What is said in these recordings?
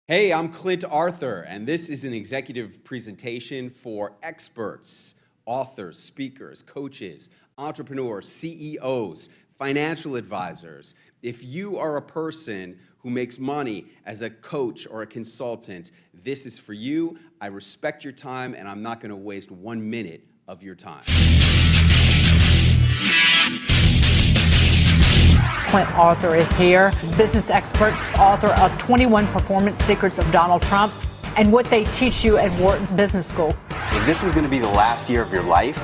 Hey, I'm Clint Arthur, and this is an executive presentation for experts, authors, speakers, coaches, entrepreneurs, CEOs, financial advisors. If you are a person who makes money as a coach or a consultant, this is for you. I respect your time, and I'm not going to waste 1 minute of your time. Clint Arthur is here, business expert, author of 21 Performance Secrets of Donald Trump, and what they teach you at Wharton Business School. If this was going to be the last year of your life,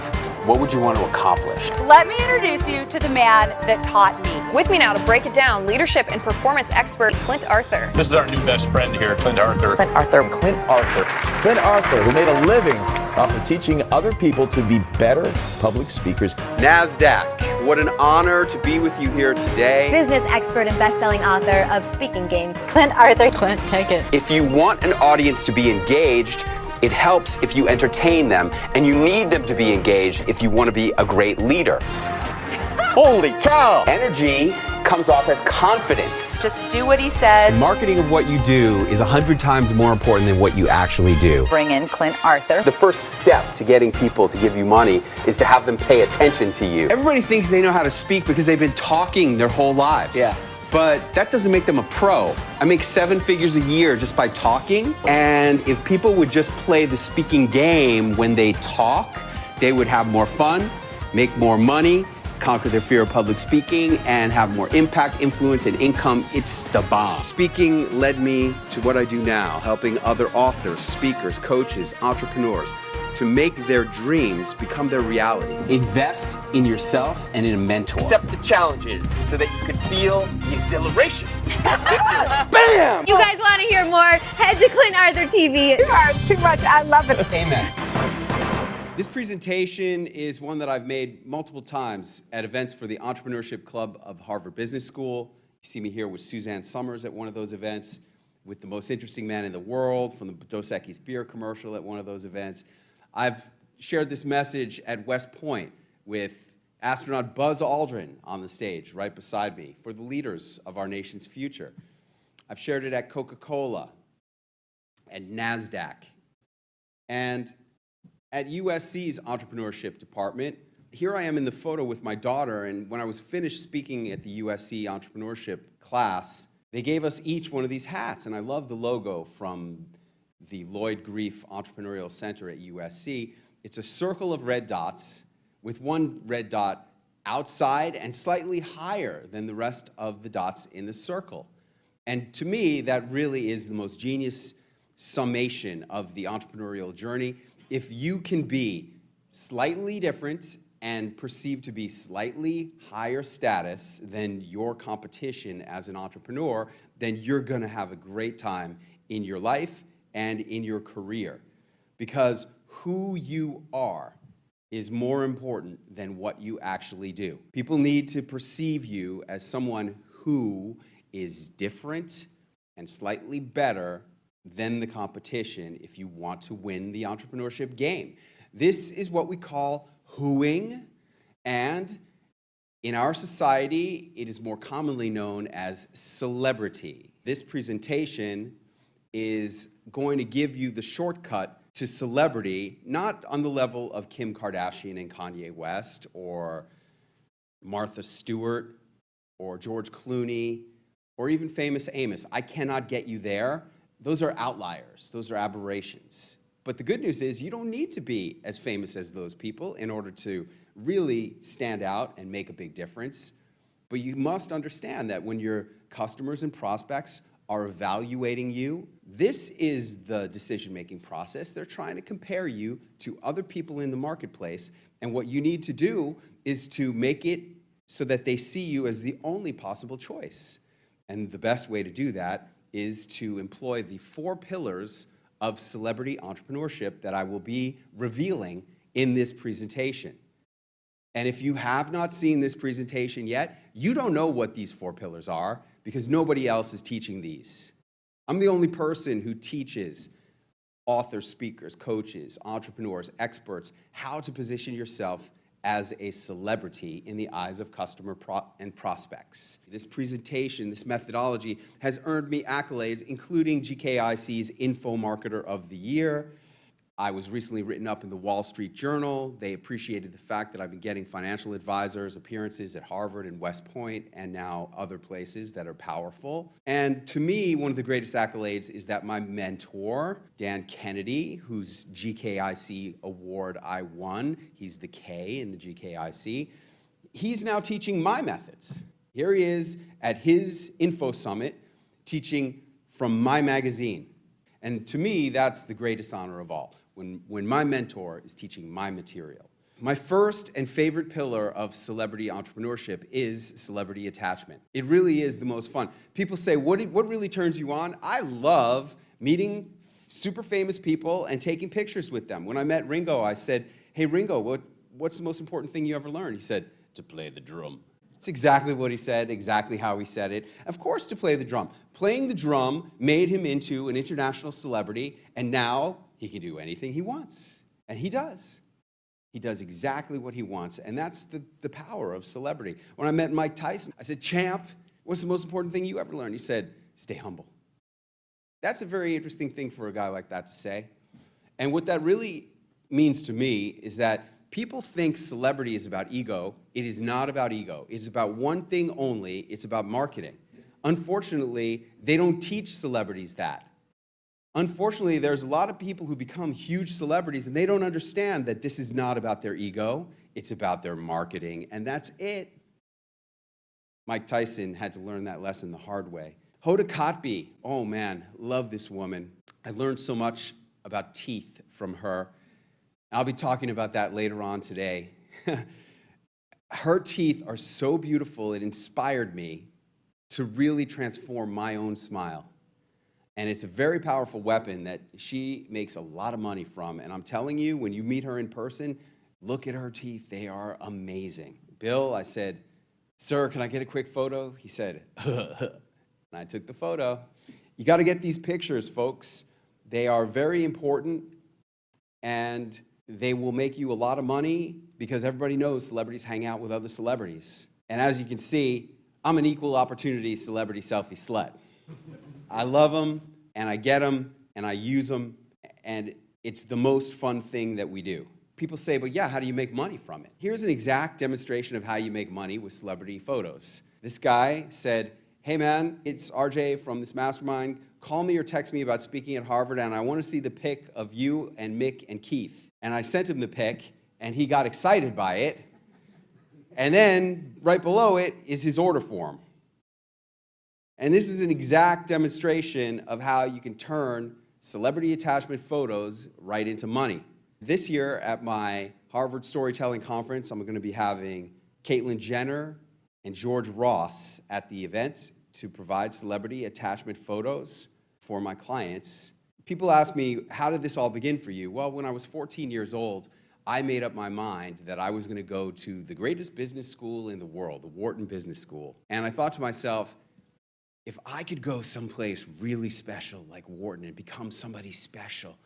what would you want to accomplish? Let me introduce you to the man that taught me. With me now to break it down, leadership and performance expert Clint Arthur. This is our new best friend here, Clint Arthur. Clint Arthur. Clint Arthur. Clint Arthur, who made a living off of teaching other people to be better public speakers. NASDAQ, what an honor to be with you here today. Business expert and best-selling author of Speaking Game. Clint Arthur. Clint, take it. If you want an audience to be engaged, it helps if you entertain them, and you need them to be engaged if you want to be a great leader. Holy cow! Energy comes off as confidence. Just do what he says. Marketing of what you do is 100 times more important than what you actually do. Bring in Clint Arthur. The first step to getting people to give you money is to have them pay attention to you. Everybody thinks they know how to speak because they've been talking their whole lives. Yeah. But that doesn't make them a pro. I make 7 figures a year just by talking. And if people would just play the speaking game when they talk, they would have more fun, make more money, conquer their fear of public speaking, and have more impact, influence, and income. It's the bomb. Speaking led me to what I do now, helping other authors, speakers, coaches, entrepreneurs to make their dreams become their reality. Invest in yourself and in a mentor. Accept the challenges so that you can feel the exhilaration. Bam! You guys want to hear more? Head to Clint Arthur TV. You are too much. I love it. Amen. This presentation is one that I've made multiple times at events for the Entrepreneurship Club of Harvard Business School. You see me here with Suzanne Summers at one of those events, with the most interesting man in the world from the Dos Equis beer commercial at one of those events. I've shared this message at West Point with astronaut Buzz Aldrin on the stage right beside me for the leaders of our nation's future. I've shared it at Coca-Cola, at NASDAQ, and at USC's entrepreneurship department. Here I am in the photo with my daughter, and when I was finished speaking at the USC entrepreneurship class, they gave us each one of these hats, and I love the logo from the Lloyd Grief Entrepreneurial Center at USC. It's a circle of red dots with one red dot outside and slightly higher than the rest of the dots in the circle. And to me, that really is the most genius summation of the entrepreneurial journey. If you can be slightly different and perceived to be slightly higher status than your competition as an entrepreneur, then you're going to have a great time in your life and in your career. Because who you are is more important than what you actually do. People need to perceive you as someone who is different and slightly better than the competition if you want to win the entrepreneurship game. This is what we call whoing, and in our society, it is more commonly known as celebrity. This presentation is going to give you the shortcut to celebrity, not on the level of Kim Kardashian and Kanye West, or Martha Stewart, or George Clooney, or even Famous Amos. I cannot get you there. Those are outliers. Those are aberrations. But the good news is you don't need to be as famous as those people in order to really stand out and make a big difference. But you must understand that when your customers and prospects are evaluating you, this is the decision-making process. They're trying to compare you to other people in the marketplace, and what you need to do is to make it so that they see you as the only possible choice. And the best way to do that is to employ the 4 pillars of celebrity entrepreneurship that I will be revealing in this presentation. And if you have not seen this presentation yet, you don't know what these 4 pillars are because nobody else is teaching these. I'm the only person who teaches authors, speakers, coaches, entrepreneurs, experts how to position yourself as a celebrity in the eyes of customer and prospects. This presentation, this methodology, has earned me accolades, including GKIC's Info Marketer of the Year. I was recently written up in the Wall Street Journal. They appreciated the fact that I've been getting financial advisors appearances at Harvard and West Point and now other places that are powerful. And to me, one of the greatest accolades is that my mentor, Dan Kennedy, whose GKIC award I won, he's the K in the GKIC, he's now teaching my methods. Here he is at his Info Summit teaching from my magazine. And to me, that's the greatest honor of all, when my mentor is teaching my material. My first and favorite pillar of celebrity entrepreneurship is celebrity attachment. It really is the most fun. People say, what really turns you on? I love meeting super famous people and taking pictures with them. When I met Ringo, I said, hey, Ringo, what's the most important thing you ever learned? He said, to play the drum. It's exactly what he said, exactly how he said it. Of course, to play the drum. Playing the drum made him into an international celebrity, and now he can do anything he wants. And he does. He does exactly what he wants, and that's the power of celebrity. When I met Mike Tyson, I said, champ, what's the most important thing you ever learned? He said, stay humble. That's a very interesting thing for a guy like that to say. And what that really means to me is that people think celebrity is about ego. It is not about ego. It's about one thing only. It's about marketing. Unfortunately, they don't teach celebrities that. Unfortunately, there's a lot of people who become huge celebrities and they don't understand that this is not about their ego. It's about their marketing, and that's it. Mike Tyson had to learn that lesson the hard way. Hoda Kotb, oh man, love this woman. I learned so much about teeth from her. I'll be talking about that later on today. Her teeth are so beautiful, it inspired me to really transform my own smile. And it's a very powerful weapon that she makes a lot of money from. And I'm telling you, when you meet her in person, look at her teeth. They are amazing. Bill, I said, sir, can I get a quick photo? He said, and I took the photo. You got to get these pictures, folks. They are very important, and they will make you a lot of money because everybody knows celebrities hang out with other celebrities. And as you can see, I'm an equal opportunity celebrity selfie slut. I love them, and I get them, and I use them, and it's the most fun thing that we do. People say, but yeah, how do you make money from it? Here's an exact demonstration of how you make money with celebrity photos. This guy said, hey man, it's RJ from this mastermind. Call me or text me about speaking at Harvard, and I want to see the pic of you and Mick and Keith. And I sent him the pic, and he got excited by it. And then right below it is his order form. And this is an exact demonstration of how you can turn celebrity attachment photos right into money. This year at my Harvard Storytelling Conference, I'm going to be having Caitlyn Jenner and George Ross at the event to provide celebrity attachment photos for my clients. People ask me, how did this all begin for you? Well, when I was 14 years old, I made up my mind that I was going to go to the greatest business school in the world, the Wharton Business School. And I thought to myself, if I could go someplace really special like Wharton and become somebody special,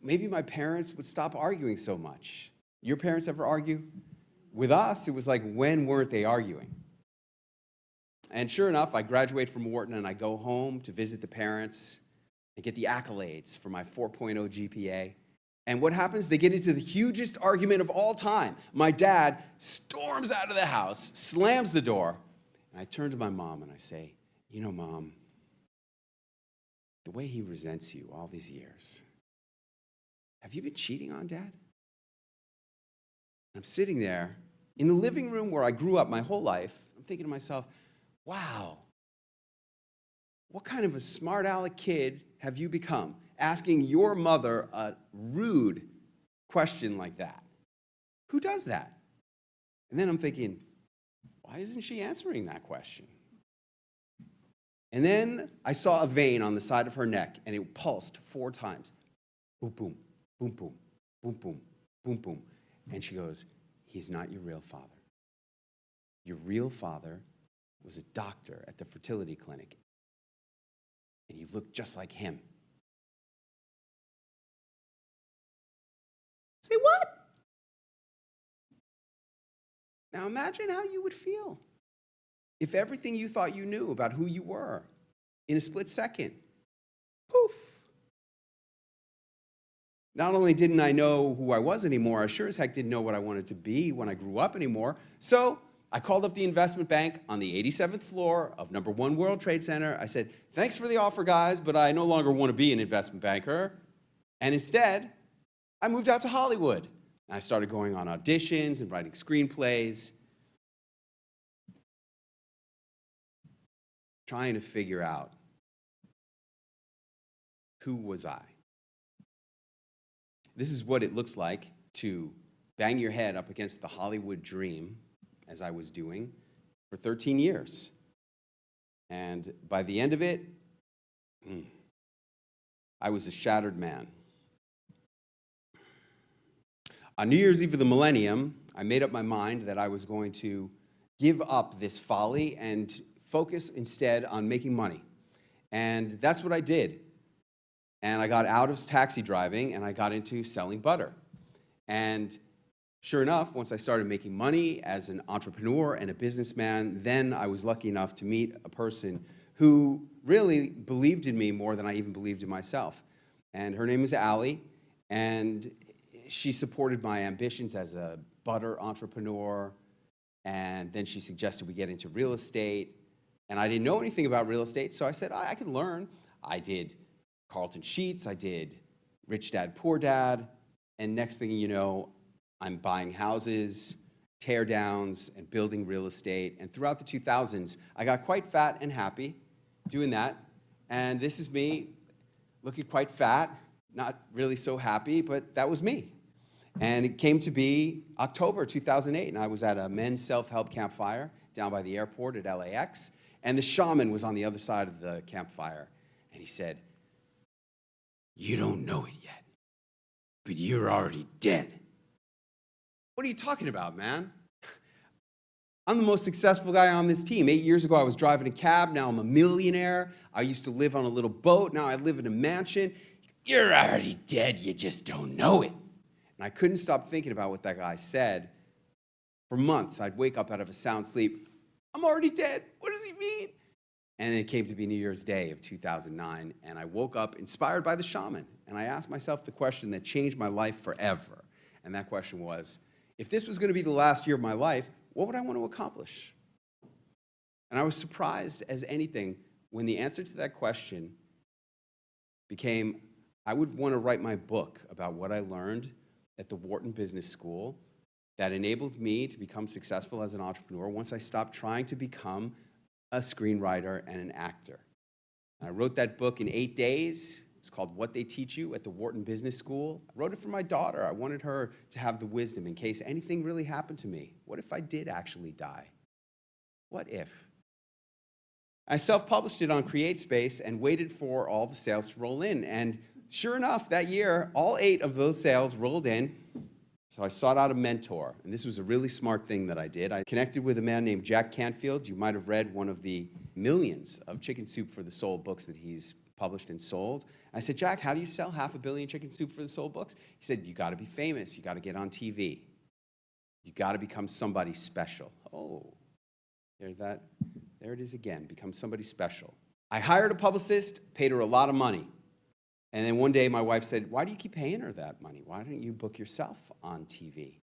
maybe my parents would stop arguing so much. Your parents ever argue? With us, it was like, when weren't they arguing? And sure enough, I graduate from Wharton and I go home to visit the parents and get the accolades for my 4.0 GPA. And what happens? They get into the hugest argument of all time. My dad storms out of the house, slams the door, and I turn to my mom and I say, you know, Mom, the way he resents you all these years, have you been cheating on Dad? I'm sitting there in the living room where I grew up my whole life. I'm thinking to myself, wow, what kind of a smart aleck kid have you become, asking your mother a rude question like that? Who does that? And then I'm thinking, why isn't she answering that question? And then I saw a vein on the side of her neck, and it pulsed 4 times. Boom, boom, boom, boom, boom, boom, boom, boom. And she goes, he's not your real father. Your real father was a doctor at the fertility clinic, and you look just like him. Say what? Now imagine how you would feel if everything you thought you knew about who you were in a split second, poof. Not only didn't I know who I was anymore, I sure as heck didn't know what I wanted to be when I grew up anymore. So I called up the investment bank on the 87th floor of number 1 World Trade Center. I said, thanks for the offer, guys, but I no longer want to be an investment banker. And instead, I moved out to Hollywood. And I started going on auditions and writing screenplays, trying to figure out who was I. This is what it looks like to bang your head up against the Hollywood dream, as I was doing, for 13 years. And by the end of it, I was a shattered man. On New Year's Eve of the millennium, I made up my mind that I was going to give up this folly and focus instead on making money. And that's what I did. And I got out of taxi driving and I got into selling butter. And sure enough, once I started making money as an entrepreneur and a businessman, then I was lucky enough to meet a person who really believed in me more than I even believed in myself. And her name is Allie, and she supported my ambitions as a butter entrepreneur, and then she suggested we get into real estate. And I didn't know anything about real estate, so I said, I can learn. I did Carlton Sheets, I did Rich Dad, Poor Dad, and next thing you know, I'm buying houses, tear downs, and building real estate. And throughout the 2000s, I got quite fat and happy doing that. And this is me looking quite fat, not really so happy, but that was me. And it came to be October 2008, and I was at a men's self-help campfire down by the airport at LAX, and the shaman was on the other side of the campfire, and he said, "You don't know it yet, but you're already dead." What are you talking about, man? I'm the most successful guy on this team. 8 years ago, I was driving a cab. Now I'm a millionaire. I used to live on a little boat. Now I live in a mansion. You're already dead. You just don't know it. And I couldn't stop thinking about what that guy said. For months, I'd wake up out of a sound sleep. I'm already dead. What does he mean? And it came to be New Year's Day of 2009, and I woke up inspired by the shaman. And I asked myself the question that changed my life forever. And that question was, if this was going to be the last year of my life, what would I want to accomplish? And I was surprised as anything when the answer to that question became, I would want to write my book about what I learned at the Wharton Business School that enabled me to become successful as an entrepreneur once I stopped trying to become a screenwriter and an actor. And I wrote that book in 8 days. It's called What They Teach You at the Wharton Business School. I wrote it for my daughter. I wanted her to have the wisdom in case anything really happened to me. What if I did actually die? What if? I self-published it on CreateSpace and waited for all the sales to roll in. And sure enough, that year, all 8 of those sales rolled in. So I sought out a mentor, and this was a really smart thing that I did. I connected with a man named Jack Canfield. You might have read one of the millions of Chicken Soup for the Soul books that he's published and sold. I said, Jack, how do you sell 500 million Chicken Soup for the Soul books? He said, you got to be famous. You got to get on TV. You got to become somebody special. Oh, there it is again, become somebody special. I hired a publicist, paid her a lot of money. And then one day my wife said, why do you keep paying her that money? Why don't you book yourself on TV?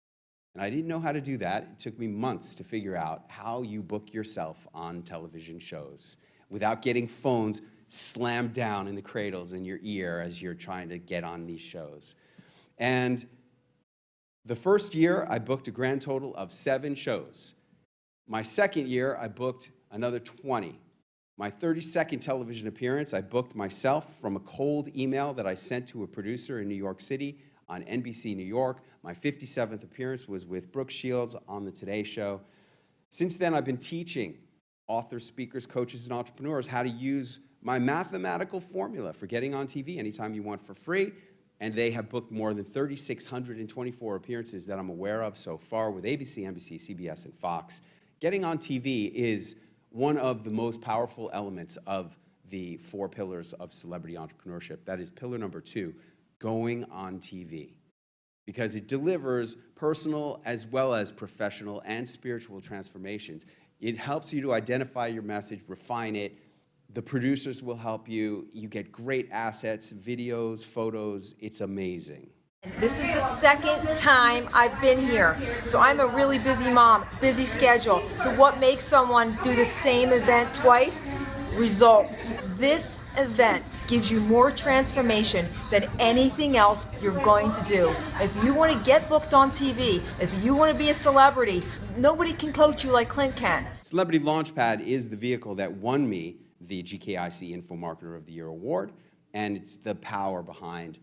And I didn't know how to do that. It took me months to figure out how you book yourself on television shows without getting phones slammed down in the cradles in your ear as you're trying to get on these shows. And the first year, I booked a grand total of 7 shows. My second year, I booked another 20. My 32nd television appearance, I booked myself from a cold email that I sent to a producer in New York City on NBC New York. My 57th appearance was with Brooke Shields on the Today Show. Since then, I've been teaching authors, speakers, coaches, and entrepreneurs how to use my mathematical formula for getting on TV anytime you want for free. And they have booked more than 3,624 appearances that I'm aware of so far with ABC, NBC, CBS, and Fox. Getting on TV is one of the most powerful elements of the 4 pillars of celebrity entrepreneurship. That is pillar number 2, going on TV. because it delivers personal as well as professional and spiritual transformations. It helps you to identify your message, refine it. The producers will help you. You get great assets, videos, photos. It's amazing. This is the second time I've been here, so I'm a really busy mom, busy schedule. So what makes someone do the same event twice? Results. This event gives you more transformation than anything else you're going to do. If you want to get booked on TV, if you want to be a celebrity, nobody can coach you like Clint can. Celebrity Launchpad is the vehicle that won me the GKIC Info Marketer of the Year award, and it's the power behind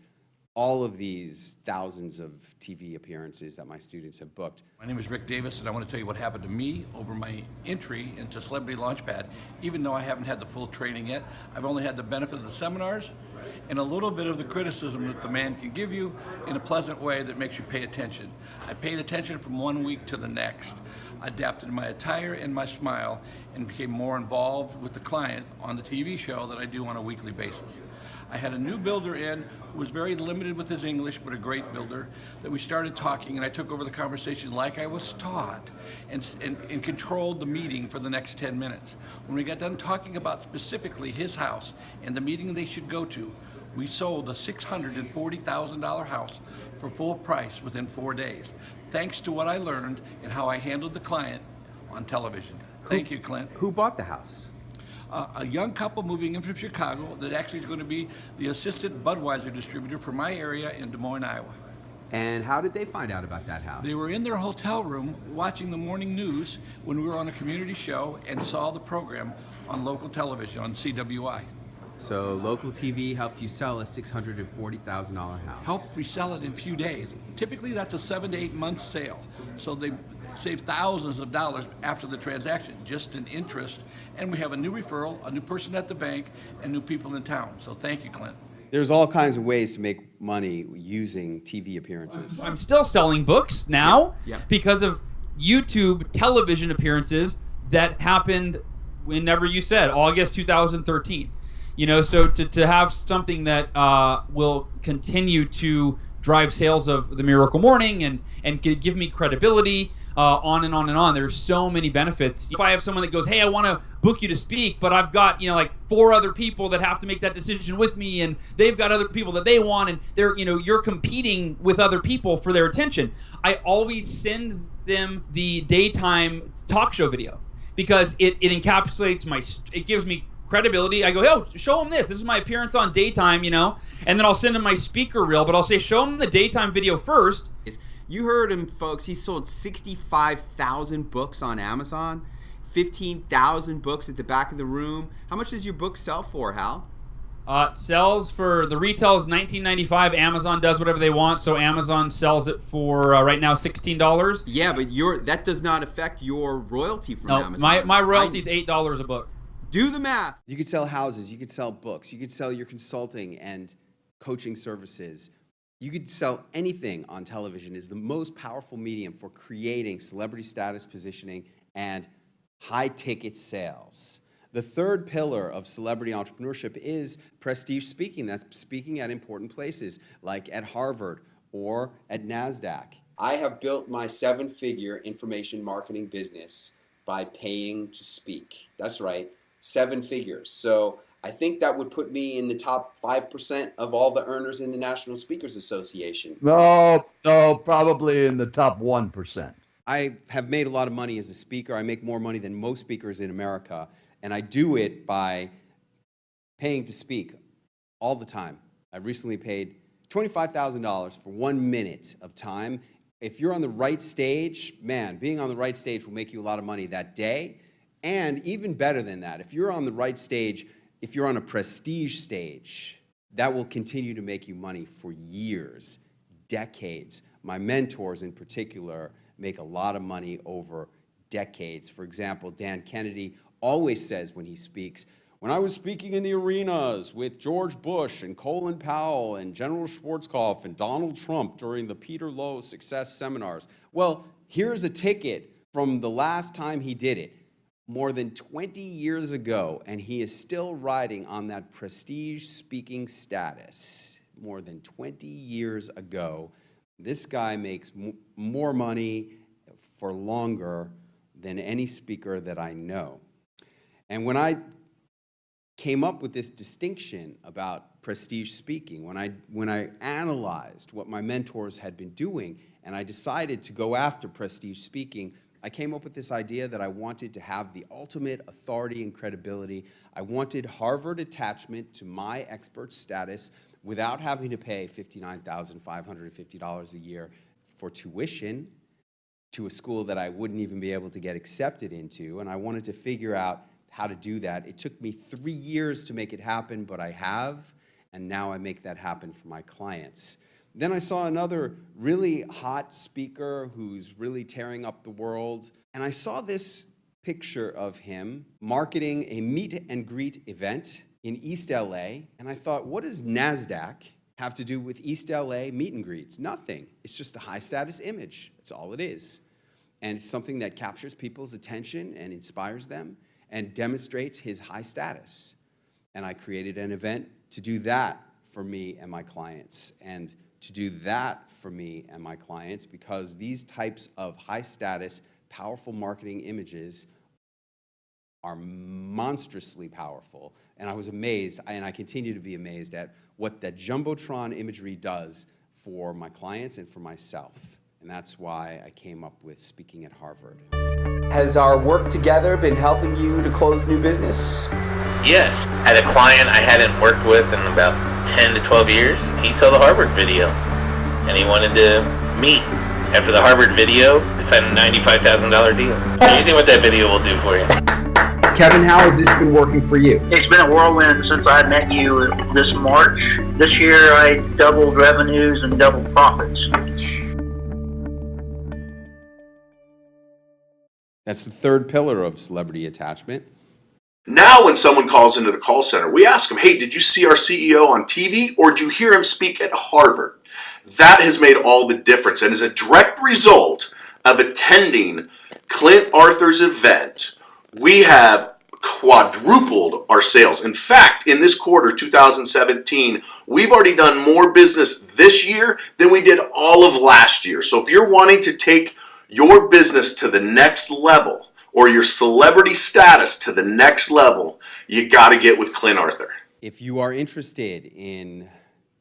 all of these thousands of TV appearances that my students have booked. My name is Rick Davis, and I want to tell you what happened to me over my entry into Celebrity Launchpad. Even though I haven't had the full training yet, I've only had the benefit of the seminars and a little bit of the criticism that the man can give you in a pleasant way that makes you pay attention. I paid attention from one week to the next. I adapted my attire and my smile and became more involved with the client on the TV show that I do on a weekly basis. I had a new builder in who was very limited with his English, but a great builder, that we started talking, and I took over the conversation like I was taught and controlled the meeting for the next 10 minutes. When we got done talking about specifically his house and the meeting they should go to, we sold a $640,000 house for full price within 4 days, thanks to what I learned and how I handled the client on television. Thank you, Clint. Who bought the house? A young couple moving in from Chicago that actually is going to be the assistant Budweiser distributor for my area in Des Moines, Iowa. And how did they find out about that house? They were in their hotel room watching the morning news when we were on a community show and saw the program on local television on CWI. So local TV helped you sell a $640,000 house. Helped me sell it in a few days. Typically that's a 7 to 8 month sale. So they save thousands of dollars after the transaction, just in interest. And we have a new referral, a new person at the bank, and new people in town. So thank you, Clint. There's all kinds of ways to make money using TV appearances. I'm still selling books now because of YouTube television appearances that happened whenever you said, August 2013. You know, so to have something that will continue to drive sales of The Miracle Morning and give me credibility, on and on and on. There's so many benefits. If I have someone that goes, hey, I want to book you to speak, but I've got, like 4 other people that have to make that decision with me, and they've got other people that they want, and they're, you're competing with other people for their attention. I always send them the daytime talk show video because it encapsulates it gives me credibility. I go, oh, show them this. This is my appearance on daytime, and then I'll send them my speaker reel, but I'll say, show them the daytime video first. You heard him, folks. He sold 65,000 books on Amazon, 15,000 books at the back of the room. How much does your book sell for, Hal? Sells for, the retail is $19.95. Amazon does whatever they want, so Amazon sells it for right now $16. Yeah, but that does not affect your royalty from Amazon. My royalty is $8 a book. Do the math. You could sell houses, you could sell books, you could sell your consulting and coaching services. You could sell anything on television. Is the most powerful medium for creating celebrity status positioning and high-ticket sales. The third pillar of celebrity entrepreneurship is prestige speaking. That's speaking at important places, like at Harvard or at NASDAQ. I have built my 7-figure information marketing business by paying to speak. That's right, 7 figures. So I think that would put me in the top 5% of all the earners in the National Speakers Association. No, probably in the top 1%. I have made a lot of money as a speaker. I make more money than most speakers in America, and I do it by paying to speak all the time. I recently paid $25,000 for 1 minute of time. If you're on the right stage, man, being on the right stage will make you a lot of money that day. And even better than that, if you're on the right stage, if you're on a prestige stage, that will continue to make you money for years, decades. My mentors in particular make a lot of money over decades. For example, Dan Kennedy always says when he speaks, when I was speaking in the arenas with George Bush and Colin Powell and General Schwarzkopf and Donald Trump during the Peter Lowe Success Seminars, well, here's a ticket from the last time he did it. More than 20 years ago, and he is still riding on that prestige speaking status. More than 20 years ago, This guy makes more money for longer than any speaker that I know. And when I came up with this distinction about prestige speaking, when I analyzed what my mentors had been doing and I decided to go after prestige speaking, I came up with this idea that I wanted to have the ultimate authority and credibility. I wanted Harvard attachment to my expert status without having to pay $59,550 a year for tuition to a school that I wouldn't even be able to get accepted into. And I wanted to figure out how to do that. It took me 3 years to make it happen, but I have, and now I make that happen for my clients. Then I saw another really hot speaker who's really tearing up the world, and I saw this picture of him marketing a meet and greet event in East LA, and I thought, what does NASDAQ have to do with East LA meet and greets? Nothing. It's just a high status image. That's all it is. And it's something that captures people's attention and inspires them and demonstrates his high status. And I created an event to do that for me and my clients, and to do that for me and my clients, because these types of high status, powerful marketing images are monstrously powerful. And I was amazed, and I continue to be amazed at what that Jumbotron imagery does for my clients and for myself. And that's why I came up with Speaking at Harvard. Has our work together been helping you to close new business? Yes. I had a client I hadn't worked with in about 10 to 12 years. He saw the Harvard video, and he wanted to meet. After the Harvard video, they signed a $95,000 deal. Amazing what that video will do for you. Kevin, how has this been working for you? It's been a whirlwind since I met you this March. This year I doubled revenues and doubled profits. That's the third pillar of celebrity attachment. Now when someone calls into the call center, we ask them, hey, did you see our CEO on TV or did you hear him speak at Harvard? That has made all the difference and is a direct result of attending Clint Arthur's event. We have quadrupled our sales. In fact, in this quarter, 2017, we've already done more business this year than we did all of last year. So if you're wanting to take your business to the next level, or your celebrity status to the next level, you got to get with Clint Arthur. If you are interested in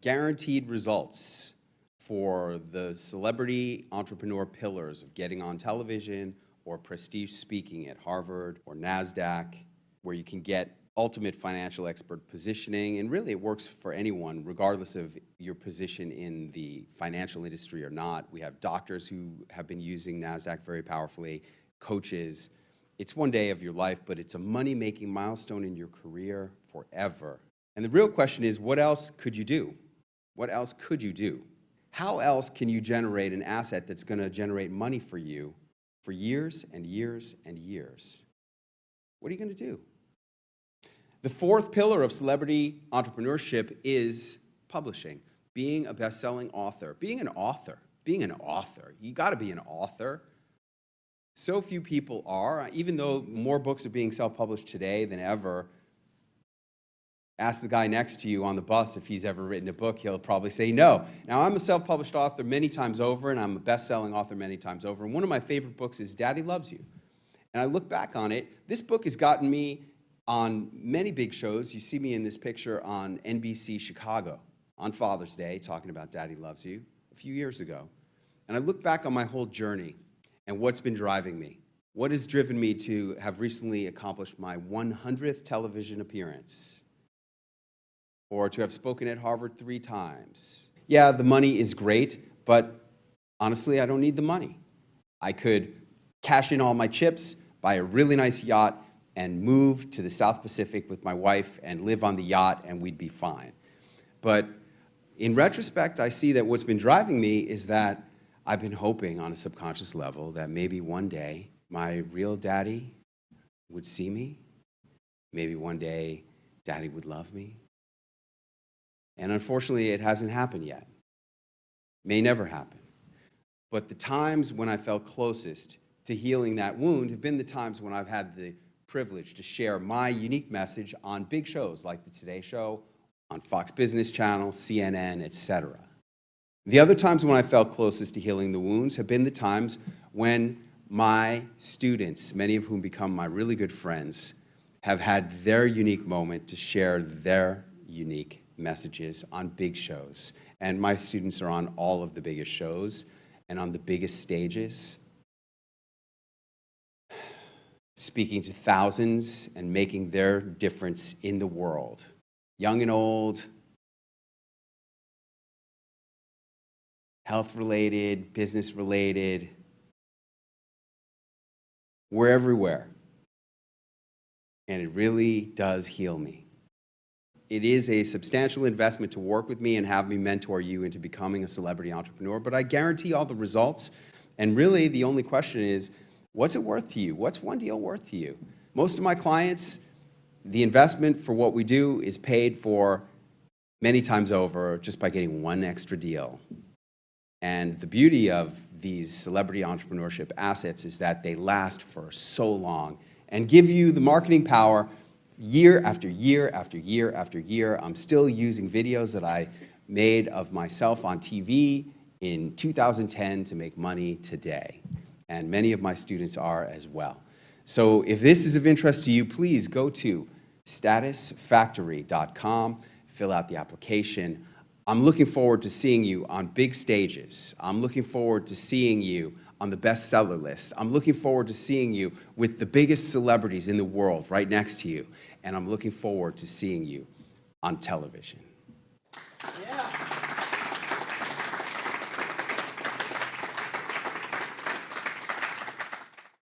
guaranteed results for the celebrity entrepreneur pillars of getting on television or prestige speaking at Harvard or NASDAQ, where you can get ultimate financial expert positioning, and really it works for anyone, regardless of your position in the financial industry or not. We have doctors who have been using NASDAQ very powerfully, coaches. It's one day of your life, but it's a money-making milestone in your career forever. And the real question is, what else could you do? What else could you do? How else can you generate an asset that's going to generate money for you for years and years and years? What are you going to do? The fourth pillar of celebrity entrepreneurship is publishing, being a best-selling author. Being an author. You got to be an author. So few people are, even though more books are being self-published today than ever. Ask the guy next to you on the bus if he's ever written a book, he'll probably say no. Now, I'm a self-published author many times over, and I'm a best-selling author many times over, and one of my favorite books is Daddy Loves You. And I look back on it, this book has gotten me on many big shows. You see me in this picture on NBC Chicago on Father's Day talking about Daddy Loves You a few years ago. And I look back on my whole journey and what's been driving me. What has driven me to have recently accomplished my 100th television appearance, or to have spoken at Harvard 3 times. Yeah, the money is great, but honestly, I don't need the money. I could cash in all my chips, buy a really nice yacht, and move to the South Pacific with my wife and live on the yacht, and we'd be fine. But in retrospect, I see that what's been driving me is that I've been hoping on a subconscious level that maybe one day my real daddy would see me. Maybe one day daddy would love me. And unfortunately, it hasn't happened yet. May never happen. But the times when I felt closest to healing that wound have been the times when I've had the privilege to share my unique message on big shows like the Today Show, on Fox Business Channel, CNN, etc. The other times when I felt closest to healing the wounds have been the times when my students, many of whom become my really good friends, have had their unique moment to share their unique messages on big shows. And my students are on all of the biggest shows and on the biggest stages, speaking to thousands and making their difference in the world, young and old, health-related, business-related. We're everywhere. And it really does heal me. It is a substantial investment to work with me and have me mentor you into becoming a celebrity entrepreneur, but I guarantee all the results. And really, the only question is, what's it worth to you? What's one deal worth to you? Most of my clients, the investment for what we do is paid for many times over just by getting one extra deal. And the beauty of these celebrity entrepreneurship assets is that they last for so long and give you the marketing power year after year after year after year. I'm still using videos that I made of myself on TV in 2010 to make money today. And many of my students are as well. So if this is of interest to you, please go to statusfactory.com, fill out the application. I'm looking forward to seeing you on big stages. I'm looking forward to seeing you on the bestseller list. I'm looking forward to seeing you with the biggest celebrities in the world right next to you. And I'm looking forward to seeing you on television. Yeah.